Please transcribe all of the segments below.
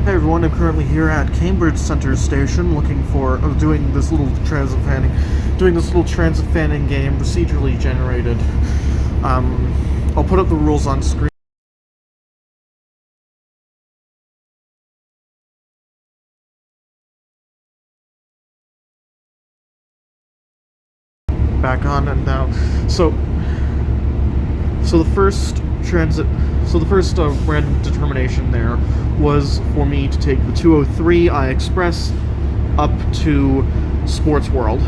Hey everyone, I'm currently here at Cambridge Centre Station looking for, doing this little transit fanning game, procedurally generated. I'll put up the rules on screen. Back on and now. So the first random determination there was for me to take the 203 I Express up to Sports World.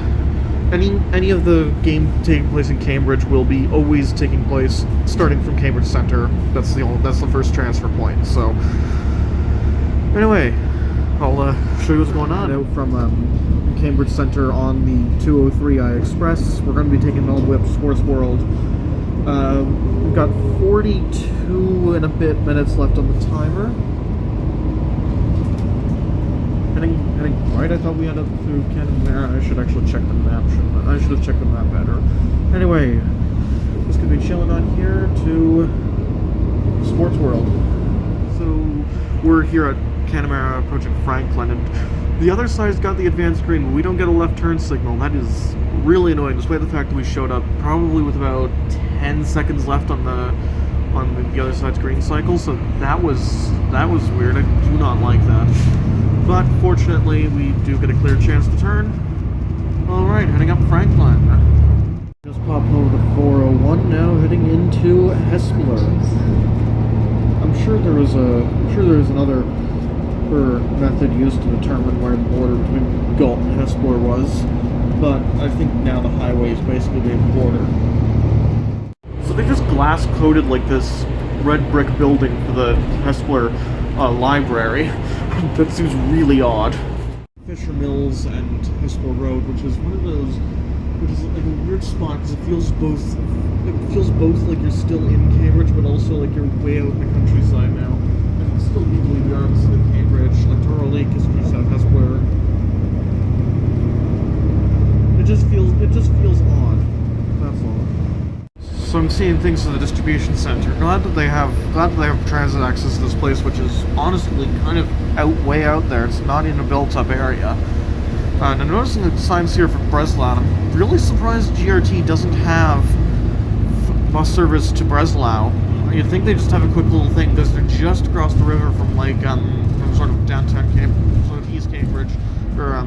Any of the game taking place in Cambridge will be always taking place starting from Cambridge Centre. That's the first transfer point. So anyway, I'll show you what's going on. Out from Cambridge Centre on the 203 I Express. We're going to be taking it all the way up to Sports World. We've got 42 and a bit minutes left on the timer. Heading right. I thought we ended up through Canberra. I should actually check the map. I should have checked the map better. Anyway, just gonna be chilling on here to Sports World. So we're here at Canberra approaching Franklin, and the other side's got the advanced green, but we don't get a left turn signal. That is really annoying, despite the fact that we showed up probably with about 10 seconds left on the other side's green cycle. So that was weird. I do not like that. But fortunately, we do get a clear chance to turn. Alright, heading up Franklin. Just popping over the 401 now, heading into Hespeler. I'm sure there is another method used to determine where the border between Galt and Hespeler was, but I think now the highway is basically the border. So they just glass-coated like this red brick building for the Hespeler library. That seems really odd. Fisher Mills and Hespeler Road, which is like a weird spot because it feels both like you're still in Cambridge, but also like you're way out in the countryside now. I can still believe we are in the city of Cambridge. Electoral Lake is just out of Hespeler. It just feels odd. That's all. So I'm seeing things in the distribution center. Glad that they have transit access to this place, which is honestly kind of way out there. It's not in a built-up area. And I'm noticing the signs here for Breslau. I'm really surprised GRT doesn't have bus service to Breslau. You'd think they just have a quick little thing because they're just across the river from from sort of downtown Cambridge, sort of East Cambridge, or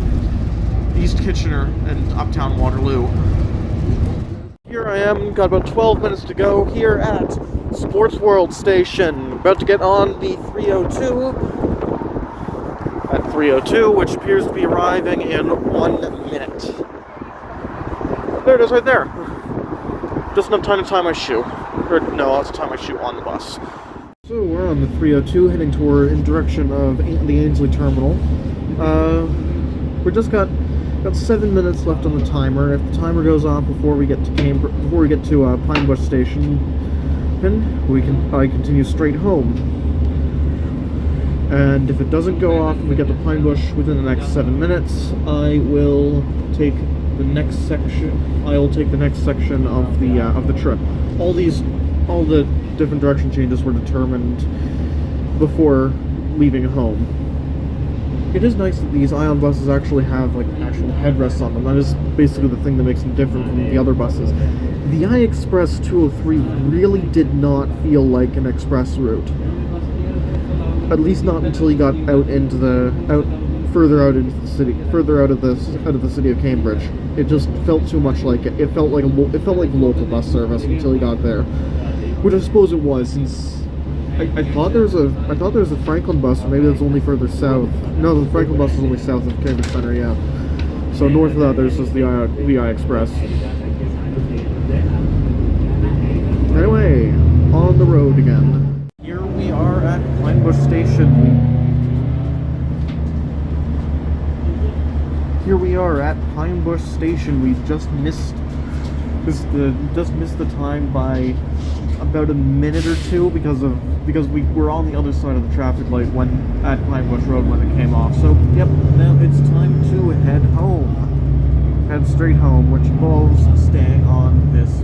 East Kitchener and uptown Waterloo. Here I am, got about 12 minutes to go here at Sports World Station. About to get on the 302 at 302, which appears to be arriving in 1 minute. There it is right there. Just enough time to tie my shoe. Or no, I'll have to tie my shoe on the bus. So we're on the 302 heading in direction of the Ainsley Terminal. We just got 7 minutes left on the timer. If the timer goes off before we get to Pine Bush Station, then I continue straight home. And if it doesn't go off and we get to Pine Bush within the next 7 minutes, I will take the next section. I will take the next section of the trip. All the different direction changes were determined before leaving home. It is nice that these Ion buses actually have like actual headrests on them. That is basically the thing that makes them different from the other buses. The I Express 203 really did not feel like an express route. At least not until you got further out into the city, further out of the city of Cambridge. It just felt too much like it. It felt like local bus service until you got there, which I suppose it was, since I thought there was a Franklin bus, or maybe that's only further south. No, the Franklin bus is only south of Cambridge Centre, yeah. So north of that, there's just the I Express. Anyway, on the road again. Here we are at Pine Bush Station. Here we are at Pine Bush Station. We've just missed the time by about a minute or two because we were on the other side of the traffic light at Pine Bush Road when it came off. So yep, now it's time to head home. Head straight home, which involves staying on this